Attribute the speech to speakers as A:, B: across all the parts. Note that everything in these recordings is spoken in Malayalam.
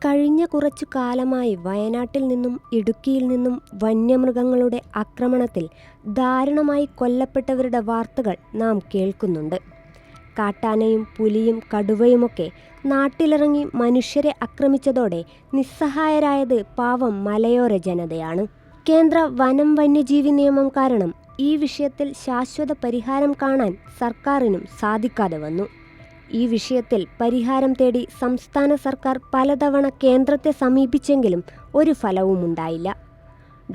A: കഴിഞ്ഞ കുറച്ചു കാലമായി വയനാട്ടിൽ നിന്നും ഇടുക്കിയിൽ നിന്നും വന്യമൃഗങ്ങളുടെ ആക്രമണത്തിൽ ദാരുണമായി കൊല്ലപ്പെട്ടവരുടെ വാർത്തകൾ നാം കേൾക്കുന്നുണ്ട്. കാട്ടാനയും പുലിയും കടുവയുമൊക്കെ നാട്ടിലിറങ്ങി മനുഷ്യരെ ആക്രമിച്ചതോടെ നിസ്സഹായരായത് പാവം മലയോര ജനതയാണ്. കേന്ദ്ര വനം വന്യജീവി നിയമം കാരണം ഈ വിഷയത്തിൽ ശാശ്വത പരിഹാരം കാണാൻ സർക്കാരിനും സാധിക്കാതെ വന്നു. ഈ വിഷയത്തിൽ പരിഹാരം തേടി സംസ്ഥാന സർക്കാർ പലതവണ കേന്ദ്രത്തെ സമീപിച്ചെങ്കിലും ഒരു ഫലവുമുണ്ടായില്ല.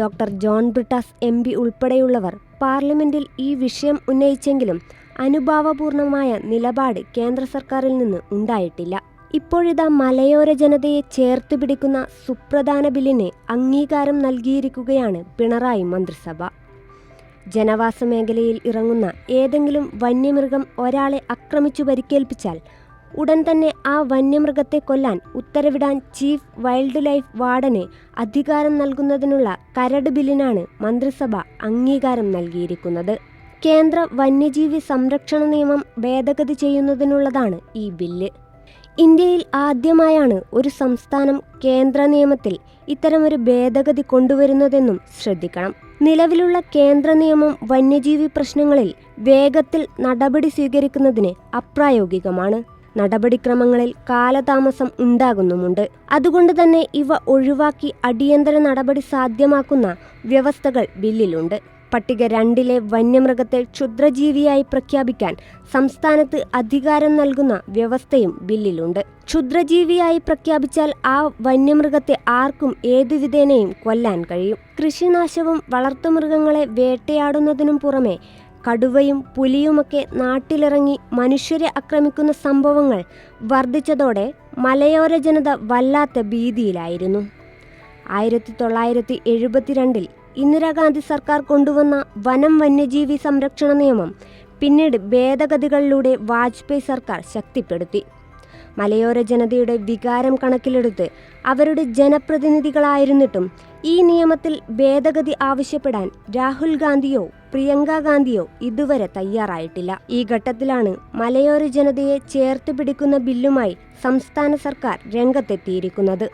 A: ഡോക്ടർ ജോൺ ബ്രിട്ടാസ് MP ഉൾപ്പെടെയുള്ളവർ പാർലമെന്റിൽ ഈ വിഷയം ഉന്നയിച്ചെങ്കിലും അനുഭാവപൂർണമായ നിലപാട് കേന്ദ്ര സർക്കാരിൽ നിന്ന് ഉണ്ടായിട്ടില്ല. ഇപ്പോഴിതാ മലയോര ജനതയെ ചേർത്ത് പിടിക്കുന്ന സുപ്രധാന ബില്ലിന് അംഗീകാരം നൽകിയിരിക്കുകയാണ് പിണറായി മന്ത്രിസഭ. ജനവാസ മേഖലയിൽ ഇറങ്ങുന്ന ഏതെങ്കിലും വന്യമൃഗം ഒരാളെ ആക്രമിച്ചു പരിക്കേൽപ്പിച്ചാൽ ഉടൻ തന്നെ ആ വന്യമൃഗത്തെ കൊല്ലാൻ ഉത്തരവിടാൻ ചീഫ് വൈൽഡ് ലൈഫ് വാർഡന് അധികാരം നൽകുന്നതിനുള്ള കരട് ബില്ലിനാണ് മന്ത്രിസഭ അംഗീകാരം നൽകിയിരിക്കുന്നത്. കേന്ദ്ര വന്യജീവി സംരക്ഷണ നിയമം ഭേദഗതി ചെയ്യുന്നതിനുള്ളതാണ് ഈ ബില്ല്. ഇന്ത്യയിൽ ആദ്യമായാണ് ഒരു സംസ്ഥാനം കേന്ദ്ര നിയമത്തിൽ ഇത്തരമൊരു ഭേദഗതി കൊണ്ടുവരുന്നതെന്നും ശ്രദ്ധിക്കണം. നിലവിലുള്ള കേന്ദ്ര നിയമം വന്യജീവി പ്രശ്നങ്ങളിൽ വേഗത്തിൽ നടപടി സ്വീകരിക്കുന്നതിന് അപ്രായോഗികമാണ്. നടപടിക്രമങ്ങളിൽ കാലതാമസം ഉണ്ടാകുന്നുമുണ്ട്. അതുകൊണ്ട് തന്നെ ഇവ ഒഴിവാക്കി അടിയന്തര നടപടി സാധ്യമാക്കുന്ന വ്യവസ്ഥകൾ ബില്ലിലുണ്ട്. പട്ടിക 2 വന്യമൃഗത്തെ ക്ഷുദ്രജീവിയായി പ്രഖ്യാപിക്കാൻ സംസ്ഥാനത്ത് അധികാരം നൽകുന്ന വ്യവസ്ഥയും ബില്ലിലുണ്ട്. ക്ഷുദ്രജീവിയായി പ്രഖ്യാപിച്ചാൽ ആ വന്യമൃഗത്തെ ആർക്കും ഏതു വിധേനയും കൊല്ലാൻ കഴിയും. കൃഷിനാശവും വളർത്തുമൃഗങ്ങളെ വേട്ടയാടുന്നതിനും പുറമെ കടുവയും പുലിയുമൊക്കെ നാട്ടിലിറങ്ങി മനുഷ്യരെ ആക്രമിക്കുന്ന സംഭവങ്ങൾ വർദ്ധിച്ചതോടെ മലയോര ജനത വല്ലാത്ത ഭീതിയിലായിരുന്നു. 1972 ഇന്ദിരാഗാന്ധി സർക്കാർ കൊണ്ടുവന്ന വനം വന്യജീവി സംരക്ഷണ നിയമം പിന്നീട് ഭേദഗതികളിലൂടെ വാജ്പേയി സർക്കാർ ശക്തിപ്പെടുത്തി. മലയോര ജനതയുടെ വികാരം കണക്കിലെടുത്ത് അവരുടെ ജനപ്രതിനിധികളായിരുന്നിട്ടും ഈ നിയമത്തിൽ ഭേദഗതി ആവശ്യപ്പെടാൻ രാഹുൽ ഗാന്ധിയോ പ്രിയങ്ക ഗാന്ധിയോ ഇതുവരെ തയ്യാറായിട്ടില്ല. ഈ ഘട്ടത്തിലാണ് മലയോര ജനതയെ ചേർത്ത് പിടിക്കുന്ന ബില്ലുമായി സംസ്ഥാന സർക്കാർ രംഗത്തെത്തിയിരിക്കുന്നത്.